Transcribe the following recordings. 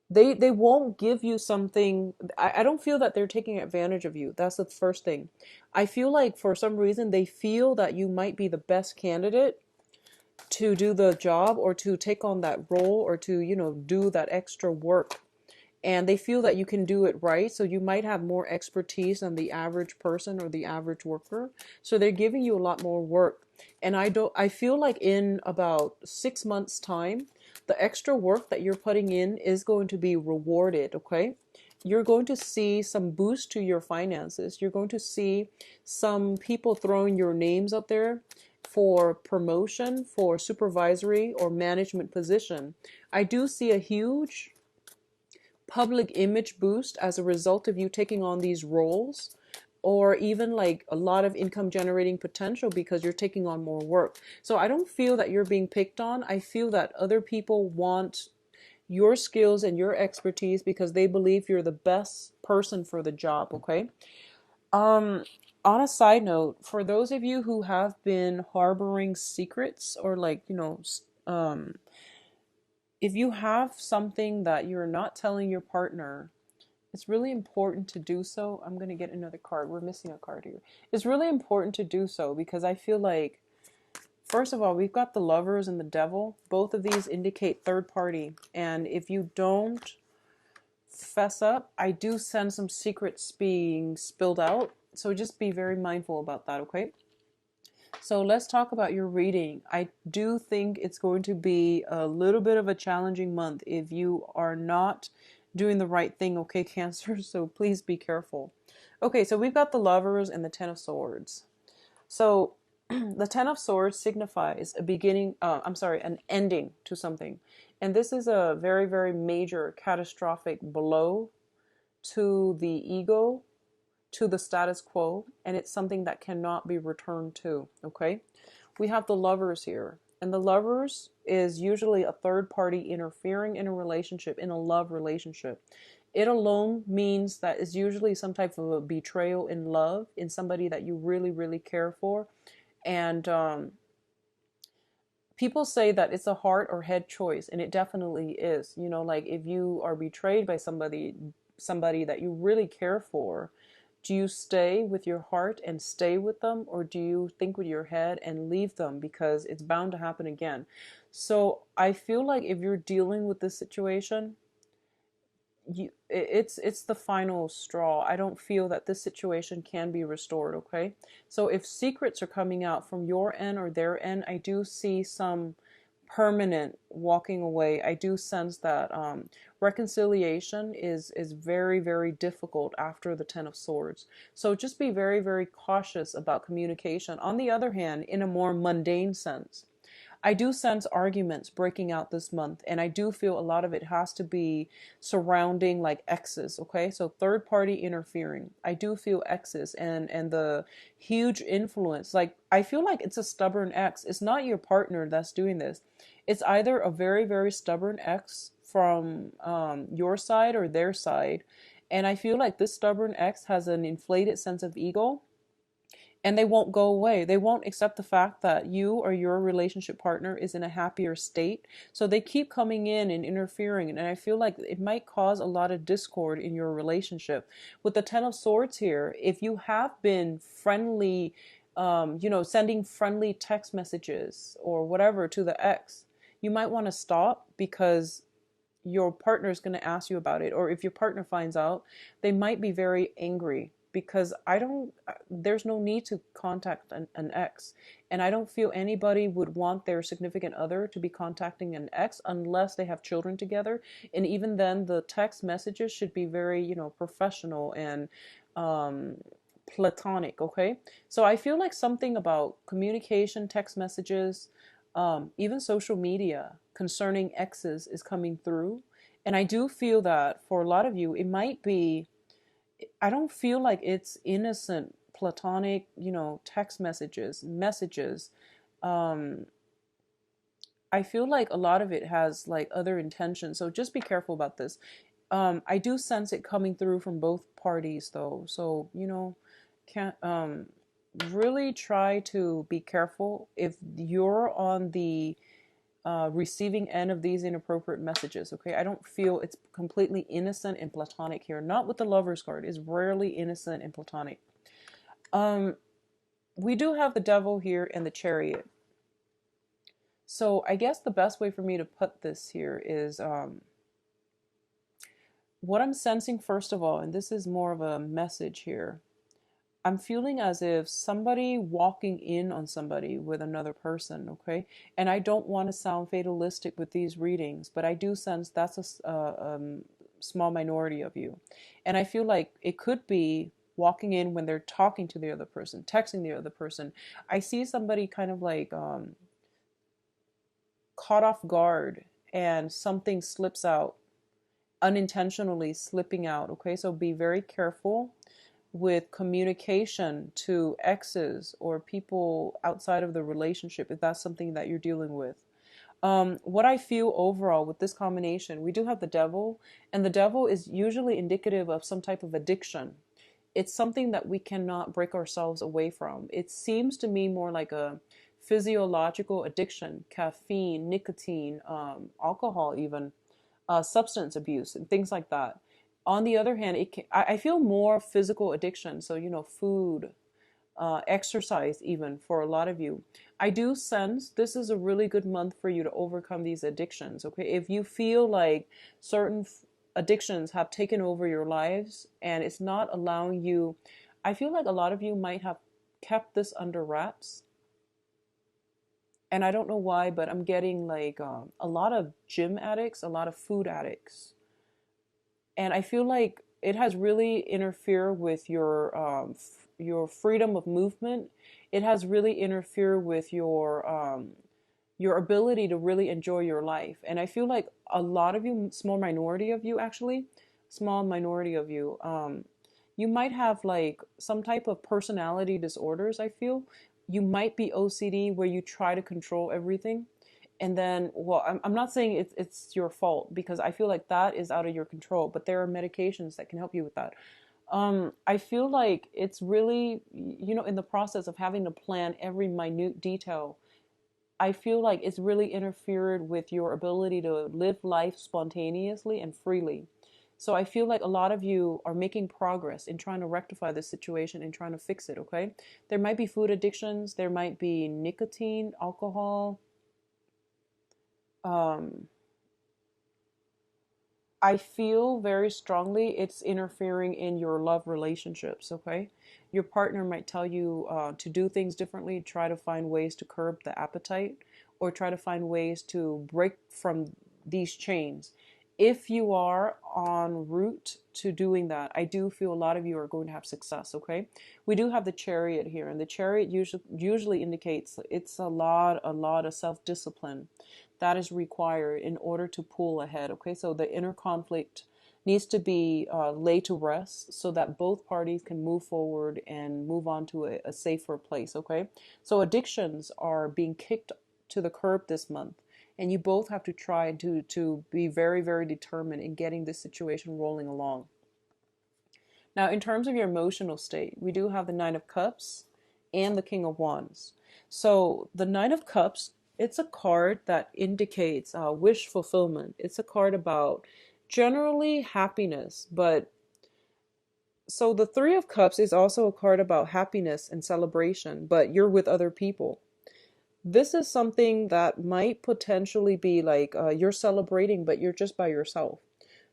They won't give you something. I don't feel that they're taking advantage of you. That's the first thing. I feel like for some reason they feel that you might be the best candidate to do the job or to take on that role or to, do that extra work. And they feel that you can do it right. So you might have more expertise than the average person or the average worker. So they're giving you a lot more work. And I feel like in about 6 months' time, the extra work that you're putting in is going to be rewarded, okay? You're going to see some boost to your finances. You're going to see some people throwing your names up there for promotion, for supervisory or management position. I do see a huge public image boost as a result of you taking on these roles, or even like a lot of income generating potential because you're taking on more work. So I don't feel that you're being picked on. I feel that other people want your skills and your expertise because they believe you're the best person for the job, okay? Um on a side note, for those of you who have been harboring secrets or like, if you have something that you're not telling your partner, it's really important to do so. I'm going to get another card. We're missing a card here. It's really important to do so because I feel like, first of all, we've got the Lovers and the Devil. Both of these indicate third party. And if you don't fess up, I do sense some secrets being spilled out. So just be very mindful about that, okay? So let's talk about your reading. I do think it's going to be a little bit of a challenging month if you are not doing the right thing, okay, Cancer? So please be careful. Okay, so we've got the Lovers and the Ten of Swords. So the Ten of Swords signifies a beginning, an ending to something. And this is a very, very major catastrophic blow to the ego, to the status quo, and it's something that cannot be returned to, okay? We have the Lovers here, and the Lovers is usually a third party interfering in a relationship, in a love relationship. It alone means that it's usually some type of a betrayal in love, in somebody that you really, really care for. And people say that it's a heart or head choice, and it definitely is. Like if you are betrayed by somebody that you really care for, do you stay with your heart and stay with them, or do you think with your head and leave them because it's bound to happen again? So I feel like if you're dealing with this situation, it's the final straw. I don't feel that this situation can be restored, okay? So if secrets are coming out from your end or their end, I do see some permanent walking away. I do sense that reconciliation is very, very difficult after the Ten of Swords. So just be very, very cautious about communication. On the other hand, in a more mundane sense, I do sense arguments breaking out this month, and I do feel a lot of it has to be surrounding like exes, okay? So third party interfering. I do feel exes and the huge influence. Like I feel like it's a stubborn ex. It's not your partner that's doing this. It's either a very, very stubborn ex from your side or their side. And I feel like this stubborn ex has an inflated sense of ego, and they won't go away. They won't accept the fact that you or your relationship partner is in a happier state. So they keep coming in and interfering. And I feel like it might cause a lot of discord in your relationship. With the Ten of Swords here, if you have been friendly, sending friendly text messages or whatever to the ex, you might want to stop because your partner is going to ask you about it. Or if your partner finds out, they might be very angry because there's no need to contact an ex. And I don't feel anybody would want their significant other to be contacting an ex unless they have children together. And even then, the text messages should be very, professional and platonic, okay? So I feel like something about communication, text messages, even social media concerning exes is coming through. And I do feel that for a lot of you, it might be, I don't feel like it's innocent, platonic, text messages. Um, I feel like a lot of it has like other intentions. So just be careful about this. I do sense it coming through from both parties though. So, can't, really try to be careful if you're on the receiving end of these inappropriate messages. Okay, I don't feel it's completely innocent and platonic here. Not with the Lovers card. It's rarely innocent and platonic. We do have the Devil here and the Chariot. So I guess the best way for me to put this here is what I'm sensing first of all, and this is more of a message here. I'm feeling as if somebody walking in on somebody with another person, okay? And I don't want to sound fatalistic with these readings, but I do sense that's a small minority of you. And I feel like it could be walking in when they're talking to the other person, texting the other person. I see somebody kind of like caught off guard and something slips out, unintentionally slipping out, okay? So be very careful with communication to exes or people outside of the relationship if that's something that you're dealing with. What I feel overall with this combination, we do have the Devil, and the Devil is usually indicative of some type of addiction. It's something that we cannot break ourselves away from. It seems to me more like a physiological addiction, caffeine, nicotine, alcohol, even substance abuse, and things like that. On the other hand, I feel more physical addiction. So, food, exercise, even for a lot of you. I do sense this is a really good month for you to overcome these addictions. Okay. If you feel like certain addictions have taken over your lives and it's not allowing you, I feel like a lot of you might have kept this under wraps. And I don't know why, but I'm getting like a lot of gym addicts, a lot of food addicts. And I feel like it has really interfered with your freedom of movement. It has really interfered with your ability to really enjoy your life. And I feel like a lot of you, small minority of you actually, small minority of you, you might have like some type of personality disorders. I feel you might be OCD where you try to control everything. And then, well, I'm not saying it's your fault because I feel like that is out of your control, but there are medications that can help you with that. I feel like it's really, in the process of having to plan every minute detail, I feel like it's really interfered with your ability to live life spontaneously and freely. So I feel like a lot of you are making progress in trying to rectify this situation and trying to fix it, okay? There might be food addictions, there might be nicotine, alcohol. I feel very strongly it's interfering in your love relationships, okay? Your partner might tell you to do things differently, try to find ways to curb the appetite, or try to find ways to break from these chains. If you are en route to doing that, I do feel a lot of you are going to have success, okay? We do have the Chariot here, and the Chariot usually indicates it's a lot of self-discipline that is required in order to pull ahead, okay? So the inner conflict needs to be laid to rest so that both parties can move forward and move on to a safer place, okay? So addictions are being kicked to the curb this month. And you both have to try to be very, very determined in getting this situation rolling along. Now, in terms of your emotional state, we do have the Nine of Cups and the King of Wands. So the Nine of Cups, it's a card that indicates wish fulfillment. It's a card about generally happiness, but so the Three of Cups is also a card about happiness and celebration, but you're with other people. This is something that might potentially be like you're celebrating, but you're just by yourself.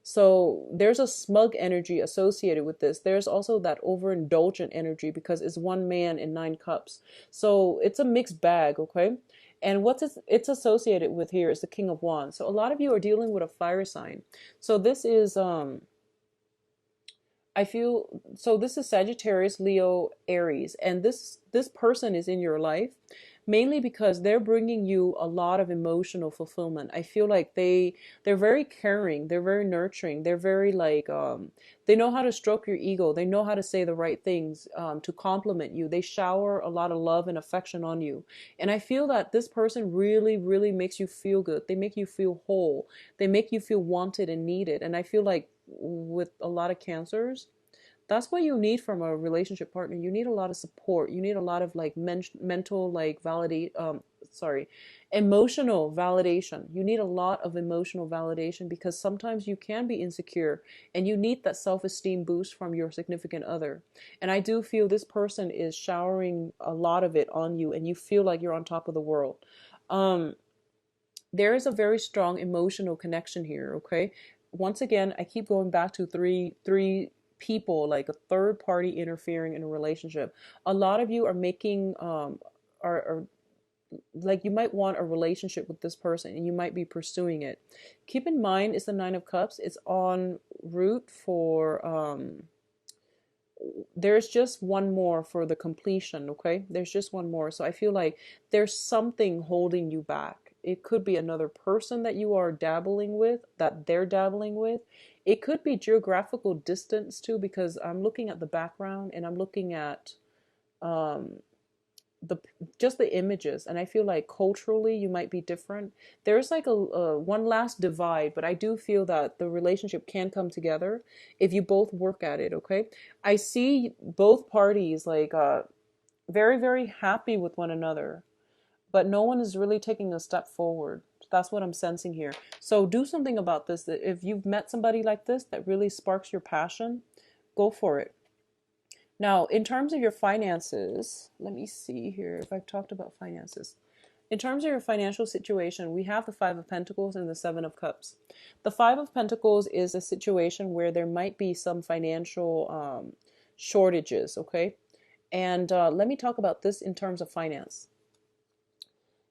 So there's a smug energy associated with this. There's also that overindulgent energy because it's one man in 9 cups. So it's a mixed bag, okay? And what it's associated with here is the King of Wands. So a lot of you are dealing with a fire sign. So this is I feel so this is Sagittarius, Leo, Aries, and this person is in your life mainly because they're bringing you a lot of emotional fulfillment. I feel like they're very caring, they're very nurturing, they're very like they know how to stroke your ego, they know how to say the right things to compliment you. They shower a lot of love and affection on you, and I feel that this person really, really makes you feel good. They make you feel whole. They make you feel wanted and needed. And I feel like with a lot of cancers, that's what you need from a relationship partner. You need a lot of support. You need a lot of like mental like validate sorry, emotional validation. You need a lot of emotional validation because sometimes you can be insecure and you need that self-esteem boost from your significant other. And I do feel this person is showering a lot of it on you and you feel like you're on top of the world. Um, there is a very strong emotional connection here, okay? Once again, I keep going back to three people, like a third party interfering in a relationship. A lot of you are making are like you might want a relationship with this person and you might be pursuing it. Keep in mind it's the Nine of Cups. It's en route for there's just one more for the completion, okay? There's just one more. So I feel like there's something holding you back. It could be another person that you are dabbling with, that they're dabbling with. It could be geographical distance too, because I'm looking at the background and I'm looking at um, the just the images, and I feel like culturally you might be different. There's like a one last divide, but I do feel that the relationship can come together if you both work at it, okay? I see both parties like very very happy with one another, but no one is really taking a step forward. That's what I'm sensing here. So do something about this. That if you've met somebody like this that really sparks your passion, go for it. Now, in terms of your finances, let me see here if I've talked about finances. In terms of your financial situation, we have the Five of Pentacles and the Seven of Cups. The Five of Pentacles is a situation where there might be some financial shortages, okay? And let me talk about this in terms of finance.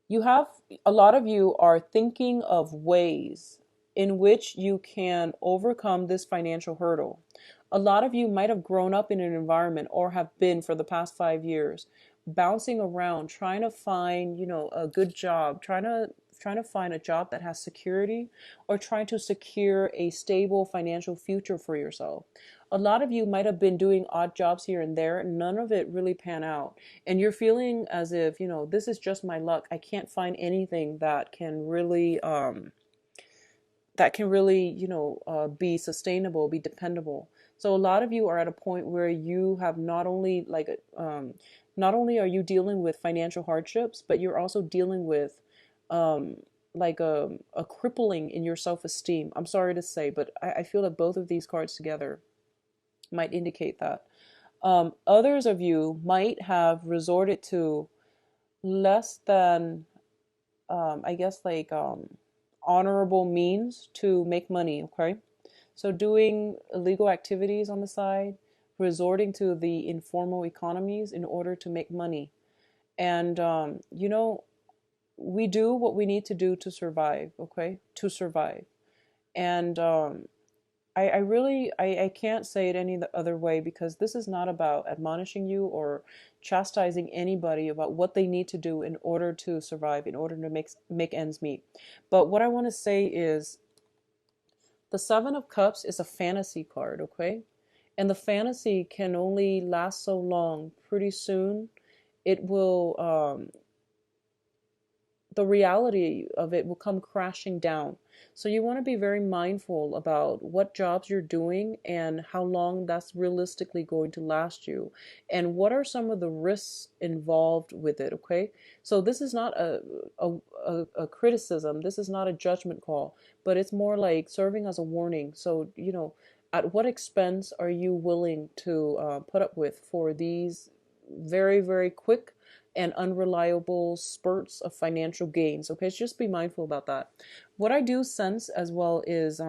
You have a lot of you are thinking of ways in which you can overcome this financial hurdle. A lot of you might have grown up in an environment or have been for the past 5 years bouncing around trying to find, a good job, trying to find a job that has security or trying to secure a stable financial future for yourself. A lot of you might have been doing odd jobs here and there, and none of it really pan out. And you're feeling as if, this is just my luck. I can't find anything that can really, be sustainable, be dependable. So a lot of you are at a point where you have not only are you dealing with financial hardships, but you're also dealing with um, like a crippling in your self-esteem. I'm sorry to say, but I feel that both of these cards together might indicate that. Others of you might have resorted to less than, I guess, like honorable means to make money, okay? So doing illegal activities on the side, resorting to the informal economies in order to make money. And, we do what we need to do to survive, okay? To survive. And I really I can't say it any other way because this is not about admonishing you or chastising anybody about what they need to do in order to survive, in order to make ends meet. But what I want to say is the Seven of Cups is a fantasy card, okay? And the fantasy can only last so long. Pretty soon it will the reality of it will come crashing down. So you want to be very mindful about what jobs you're doing and how long that's realistically going to last you and what are some of the risks involved with it, okay? So this is not a criticism, this is not a judgment call, but it's more like serving as a warning. So, at what expense are you willing to put up with for these very, very quick and unreliable spurts of financial gains. Okay, so just be mindful about that. What I do sense as well is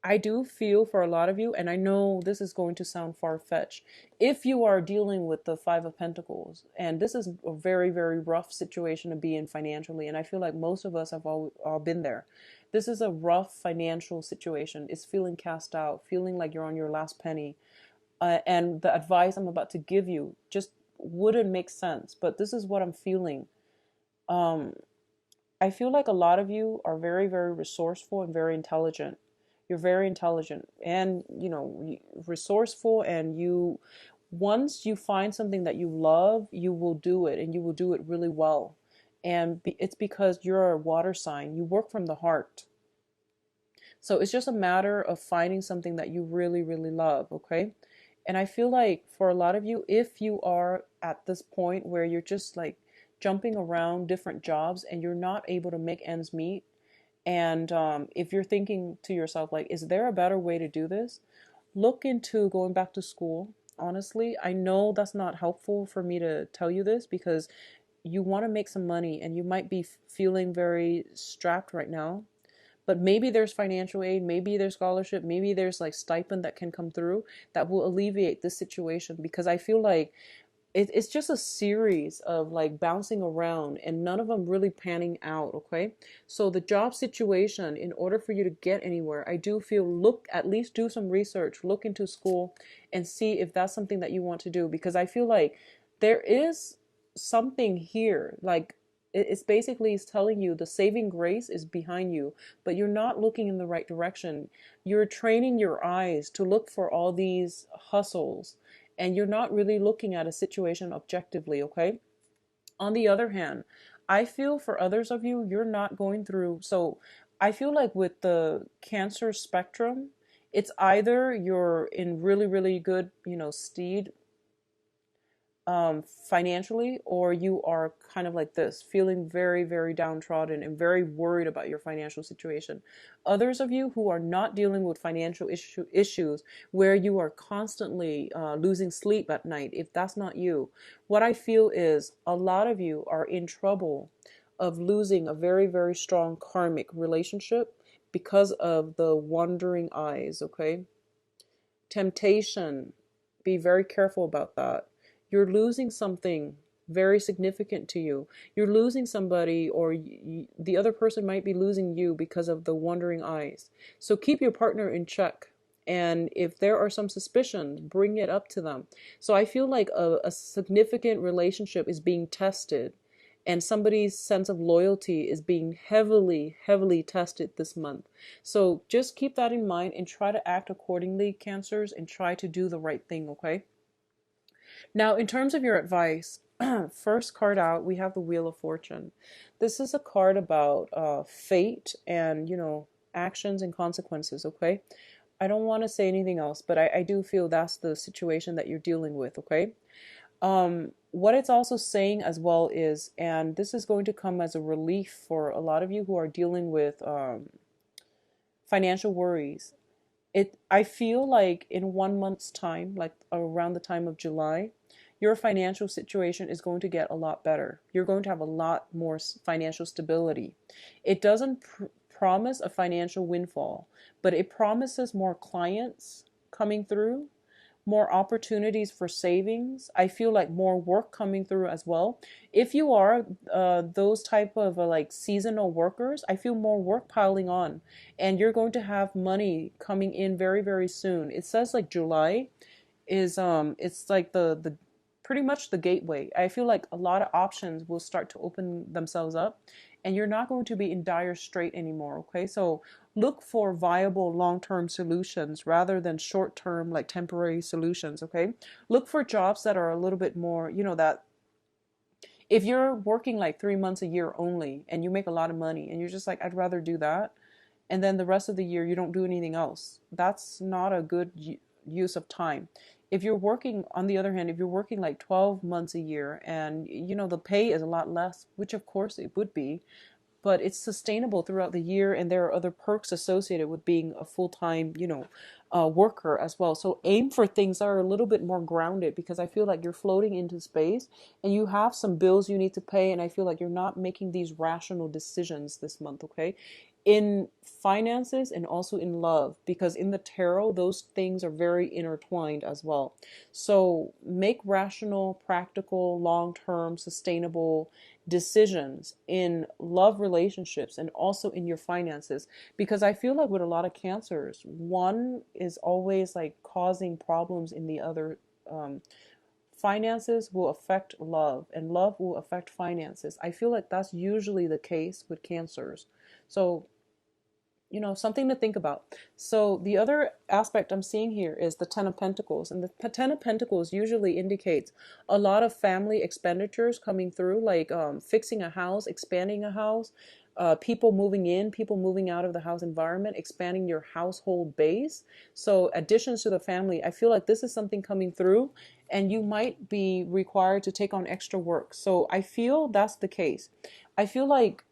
I do feel for a lot of you, and I know this is going to sound far-fetched, if you are dealing with the Five of Pentacles, and this is a very, very rough situation to be in financially, and I feel like most of us have all been there. This is a rough financial situation. It's feeling cast out, feeling like you're on your last penny. And the advice I'm about to give you just wouldn't make sense, but this is what I'm feeling. Um, I feel like a lot of you are very, very resourceful and very intelligent. You're very intelligent and, resourceful, and once you find something that you love, you will do it and you will do it really well. And it's because you're a water sign. You work from the heart. So it's just a matter of finding something that you really, really love, okay? And I feel like for a lot of you, if you are at this point where you're just like jumping around different jobs and you're not able to make ends meet, and if you're thinking to yourself, like, is there a better way to do this? Look into going back to school. Honestly, I know that's not helpful for me to tell you this because you want to make some money and you might be feeling very strapped right now. But maybe there's financial aid, maybe there's scholarship, maybe there's like stipend that can come through that will alleviate this situation, because I feel like it's just a series of like bouncing around and none of them really panning out. Okay, so the job situation, in order for you to get anywhere, I do feel, look, at least do some research, look into school and see if that's something that you want to do, because I feel like there is something here, like it's basically telling you the saving grace is behind you, but you're not looking in the right direction. You're training your eyes to look for all these hustles and you're not really looking at a situation objectively. Okay, on the other hand, I feel for others of you, you're not going through, so I feel like with the cancer spectrum, it's either you're in really really good, steed, financially, or you are kind of like this, feeling very, very downtrodden and very worried about your financial situation. Others of you who are not dealing with financial issues where you are constantly losing sleep at night, if that's not you, what I feel is a lot of you are in trouble of losing a very, very strong karmic relationship because of the wandering eyes. Okay, temptation, be very careful about that. You're losing something very significant to you. You're losing somebody, or the other person might be losing you because of the wandering eyes. So keep your partner in check. And if there are some suspicions, bring it up to them. So I feel like a significant relationship is being tested, and somebody's sense of loyalty is being heavily, heavily tested this month. So just keep that in mind and try to act accordingly, Cancers, and try to do the right thing, okay? Now, in terms of your advice, first card out, we have the Wheel of Fortune. This is a card about fate and, actions and consequences, okay? I don't want to say anything else, but I do feel that's the situation that you're dealing with, okay? What it's also saying as well is, and this is going to come as a relief for a lot of you who are dealing with financial worries. I feel like in 1 month's time, like around the time of July, your financial situation is going to get a lot better. You're going to have a lot more financial stability. It doesn't promise a financial windfall, but it promises more clients coming through, more opportunities for savings. I feel like more work coming through as well. If you are those type of like seasonal workers, I feel more work piling on, and you're going to have money coming in very, very soon. It says like July is it's like the pretty much the gateway. I feel like a lot of options will start to open themselves up and you're not going to be in dire strait anymore. Okay, so look for viable long-term solutions rather than short-term, like temporary solutions. Okay, look for jobs that are a little bit more, that if you're working like 3 months a year only and you make a lot of money and you're just like, I'd rather do that, and then the rest of the year you don't do anything else, that's not a good use of time. If you're working, on the other hand, if you're working like 12 months a year and the pay is a lot less, which of course it would be, but it's sustainable throughout the year and there are other perks associated with being a full-time, worker as well. So aim for things that are a little bit more grounded, because I feel like you're floating into space and you have some bills you need to pay, and I feel like you're not making these rational decisions this month. Okay, in finances and also in love, because in the tarot those things are very intertwined as well. So make rational, practical, long-term, sustainable decisions in love relationships and also in your finances, because I feel like with a lot of cancers, one is always like causing problems in the other. Finances will affect love and love will affect finances. I feel like that's usually the case with cancers. So something to think about. So the other aspect I'm seeing here is the Ten of Pentacles. And the Ten of Pentacles usually indicates a lot of family expenditures coming through, like fixing a house, expanding a house, people moving in, people moving out of the house environment, expanding your household base. So additions to the family, I feel like this is something coming through and you might be required to take on extra work. So I feel that's the case. I feel like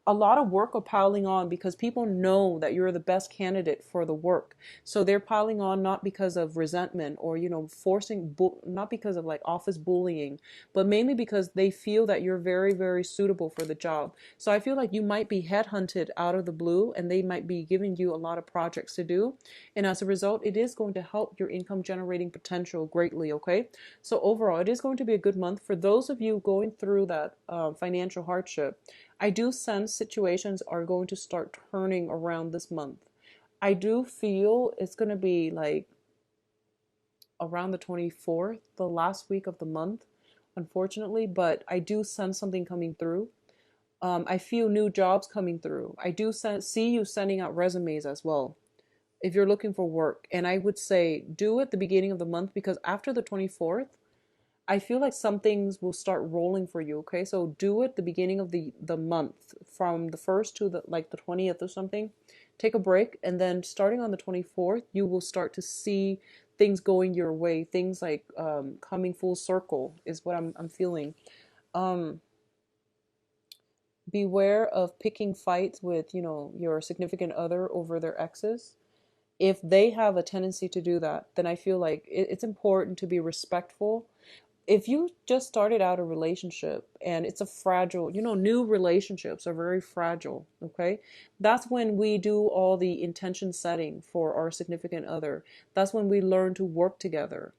a lot of work are piling on because people know that you're the best candidate for the work. So they're piling on not because of resentment or, forcing, not because of like office bullying, but mainly because they feel that you're very, very suitable for the job. So I feel like you might be headhunted out of the blue and they might be giving you a lot of projects to do. And as a result, it is going to help your income generating potential greatly, okay? So overall, it is going to be a good month. For those of you going through that financial hardship, I do sense situations are going to start turning around this month. I do feel it's going to be like around the 24th, the last week of the month, unfortunately, but I do sense something coming through. I feel new jobs coming through. I do see you sending out resumes as well if you're looking for work. And I would say do it the beginning of the month because after the 24th, I feel like some things will start rolling for you, okay? So do it the beginning of the month from the 1st to the 20th or something. Take a break and then starting on the 24th, you will start to see things going your way. Things like coming full circle is what I'm feeling. Um Beware of picking fights with, your significant other over their exes. If they have a tendency to do that, then I feel like it's important to be respectful. If you just started out a relationship and it's a fragile, new relationships are very fragile, okay? That's when we do all the intention setting for our significant other. That's when we learn to work together.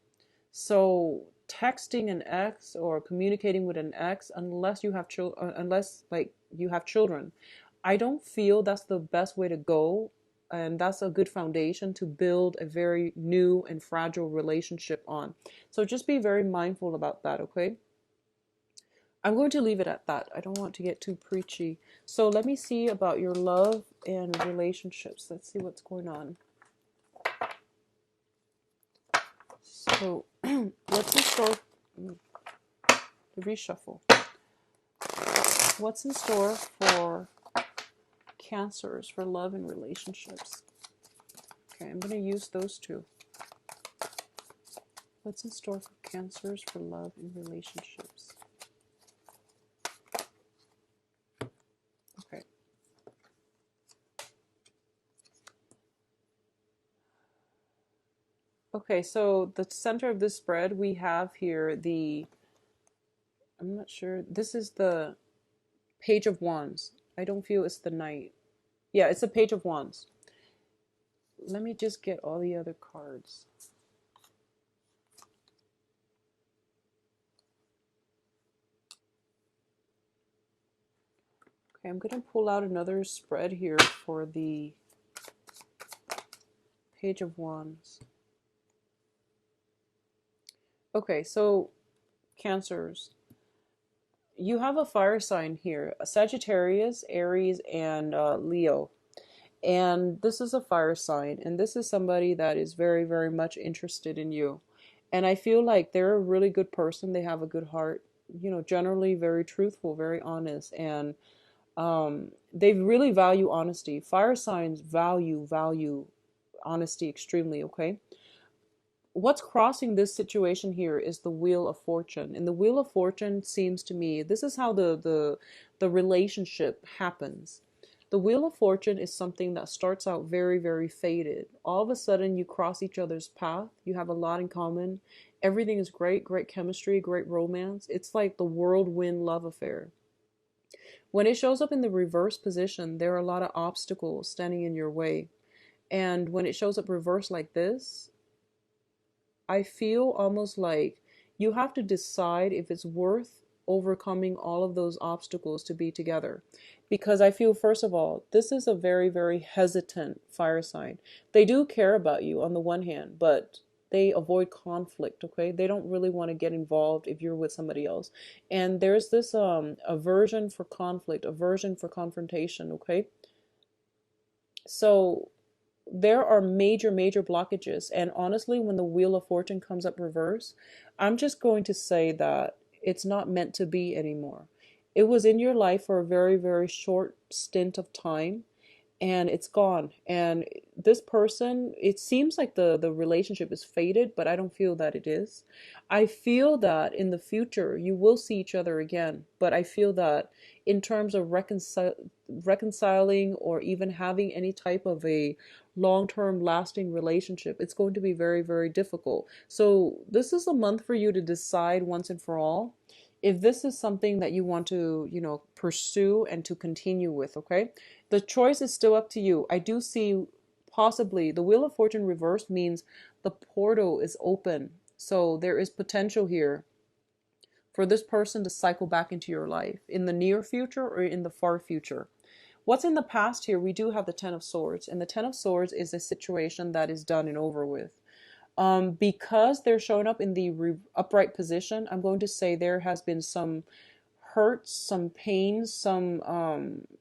So texting an ex or communicating with an ex, unless you have children, unless like you have children, I don't feel that's the best way to go. And that's a good foundation to build a very new and fragile relationship on. So just be very mindful about that, okay? I'm going to leave it at that. I don't want to get too preachy. So let me see about your love and relationships. Let's see what's going on. So what's in store? Reshuffle. What's in store for Cancers for love and relationships? Okay, I'm going to use those two. What's in store for Cancers for love and relationships? Okay. Okay, so the center of this spread, we have here I'm not sure, this is the Page of Wands. I don't feel it's the Knight. Yeah, it's the Page of Wands. Let me just get all the other cards. Okay, I'm going to pull out another spread here for the Page of Wands. Okay, so Cancers. You have a fire sign here, a Sagittarius, Aries, and Leo. And this is a fire sign, and this is somebody that is very, very much interested in you. And I feel like they're a really good person. They have a good heart, generally very truthful, very honest, and they really value honesty. Fire signs value honesty extremely, okay? What's crossing this situation here is the Wheel of Fortune. And the Wheel of Fortune seems to me, this is how the relationship happens. The Wheel of Fortune is something that starts out very, very faded. All of a sudden, you cross each other's path. You have a lot in common. Everything is great, great chemistry, great romance. It's like the whirlwind love affair. When it shows up in the reverse position, there are a lot of obstacles standing in your way. And when it shows up reversed like this, I feel almost like you have to decide if it's worth overcoming all of those obstacles to be together. Because I feel, first of all, this is a very, very hesitant fire sign. They do care about you on the one hand, but they avoid conflict, okay? They don't really want to get involved if you're with somebody else. And there's this aversion for conflict, aversion for confrontation, okay? So there are major, major blockages. And honestly, when the Wheel of Fortune comes up reverse, I'm just going to say that it's not meant to be anymore. It was in your life for a very, very short stint of time, and it's gone. And this person, it seems like the relationship is faded, but I don't feel that it is. I feel that in the future you will see each other again, but I feel that in terms of reconciling or even having any type of a long-term lasting relationship, it's going to be very, very difficult. So this is a month for you to decide once and for all if this is something that you want to, pursue and to continue with, okay? The choice is still up to you. I do see possibly the Wheel of Fortune reversed means the portal is open. So there is potential here for this person to cycle back into your life in the near future or in the far future. What's in the past here? We do have the Ten of Swords, and the Ten of Swords is a situation that is done and over with. Because they're showing up in the upright position, I'm going to say there has been some hurts, some pains, some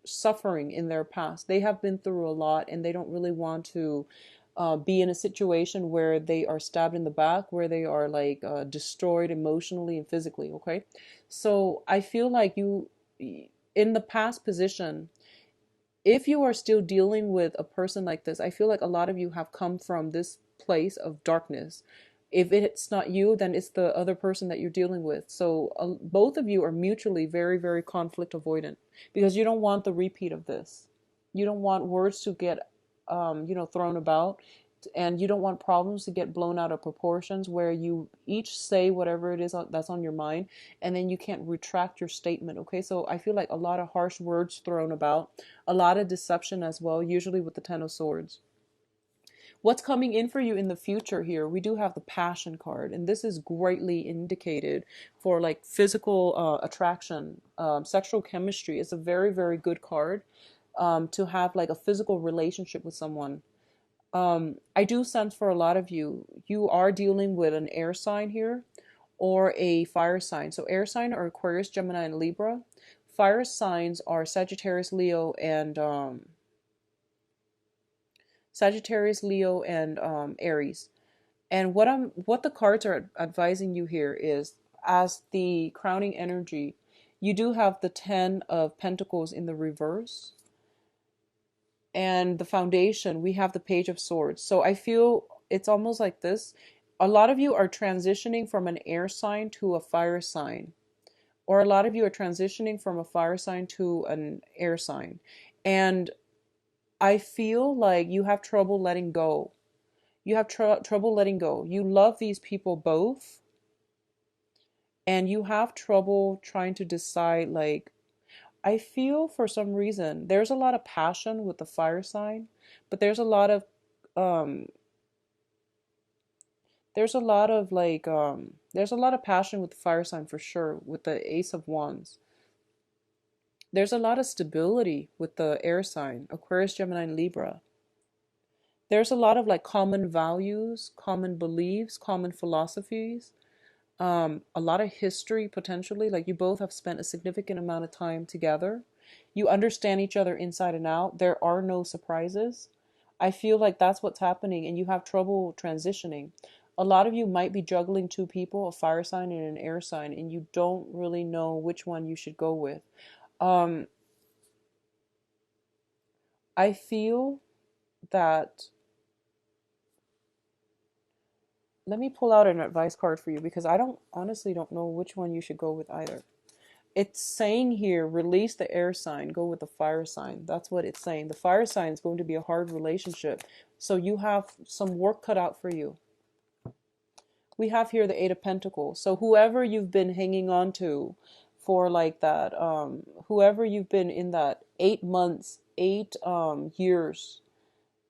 suffering in their past. They have been through a lot, and they don't really want to be in a situation where they are stabbed in the back, where they are like destroyed emotionally and physically. Okay, so I feel like you, in the past position, if you are still dealing with a person like this, I feel like a lot of you have come from this place of darkness. If it's not you, then it's the other person that you're dealing with. So both of you are mutually very, very conflict avoidant because you don't want the repeat of this. You don't want words to get, thrown about, and you don't want problems to get blown out of proportions where you each say whatever it is that's on your mind, and then you can't retract your statement. Okay, so I feel like a lot of harsh words thrown about, a lot of deception as well, usually with the Ten of Swords. What's coming in for you in the future here? We do have the Passion card, and this is greatly indicated for like physical attraction, sexual chemistry. It's a very, very good card to have like a physical relationship with someone. I do sense for a lot of you, you are dealing with an air sign here or a fire sign. So air sign are Aquarius, Gemini, and Libra. Fire signs are Sagittarius, Leo, and Aries. And what the cards are advising you here is, as the crowning energy, you do have the Ten of Pentacles in the reverse. And the foundation, we have the Page of Swords. So I feel it's almost like this. A lot of you are transitioning from an air sign to a fire sign. Or a lot of you are transitioning from a fire sign to an air sign. And I feel like you have trouble letting go. You have trouble letting go. You love these people both. And you have trouble trying to decide, like, I feel for some reason there's a lot of passion with the fire sign, but there's a lot of there's a lot of passion with the fire sign for sure, with the Ace of Wands. There's a lot of stability with the air sign, Aquarius, Gemini, and Libra. There's a lot of like common values, common beliefs, common philosophies, a lot of history potentially. Like you both have spent a significant amount of time together. You understand each other inside and out. There are no surprises. I feel like that's what's happening, and you have trouble transitioning. A lot of you might be juggling two people, a fire sign and an air sign, and you don't really know which one you should go with. I feel that, let me pull out an advice card for you because I honestly don't know which one you should go with either. It's saying here, release the air sign, go with the fire sign. That's what it's saying. The fire sign is going to be a hard relationship. So you have some work cut out for you. We have here the Eight of Pentacles. So whoever you've been hanging on to for like that, whoever you've been in that 8 months, 8 years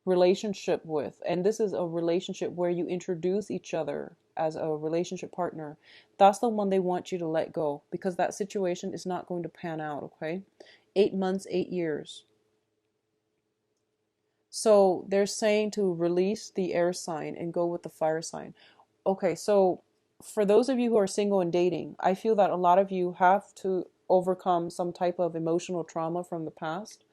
relationship with, and this is a relationship where you introduce each other as a relationship partner, that's the one they want you to let go because that situation is not going to pan out. Okay, 8 months, 8 years. So they're saying to release the air sign and go with the fire sign. Okay, so for those of you who are single and dating, I feel that a lot of you have to overcome some type of emotional trauma from the past.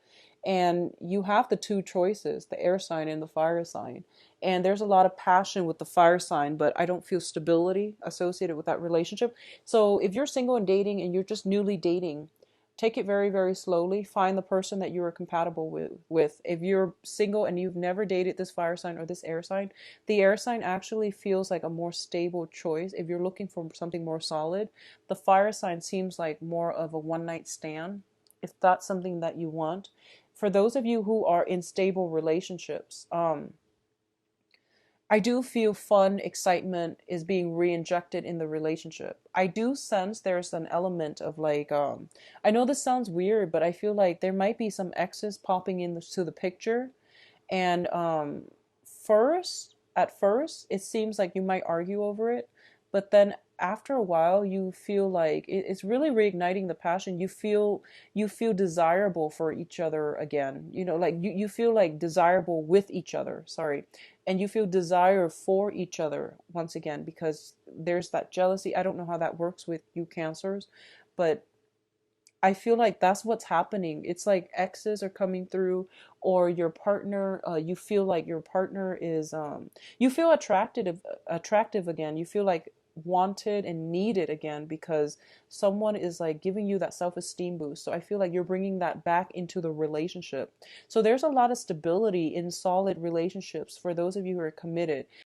And you have the two choices, the air sign and the fire sign. And there's a lot of passion with the fire sign, but I don't feel stability associated with that relationship. So if you're single and dating and you're just newly dating, Take it very, very slowly. Find the person that you are compatible with. If you're single and you've never dated this fire sign or this air sign, the air sign actually feels like a more stable choice. If you're looking for something more solid, the fire sign seems like more of a one night stand, if that's something that you want. For those of you who are in stable relationships, I do feel fun, excitement is being re-injected in the relationship. I do sense there's an element of like, I know this sounds weird, but I feel like there might be some exes popping into the picture. And at first, it seems like you might argue over it, but then after a while, you feel like it's really reigniting the passion. You feel desirable for each other again. You know, like you feel like desirable with each other. Sorry, and you feel desire for each other once again because there's that jealousy. I don't know how that works with you cancers, but I feel like that's what's happening. It's like exes are coming through, or your partner. You feel like your partner is. You feel attractive again. You feel like wanted and needed again because someone is like giving you that self-esteem boost. So I feel like you're bringing that back into the relationship. So there's a lot of stability in solid relationships for those of you who are committed.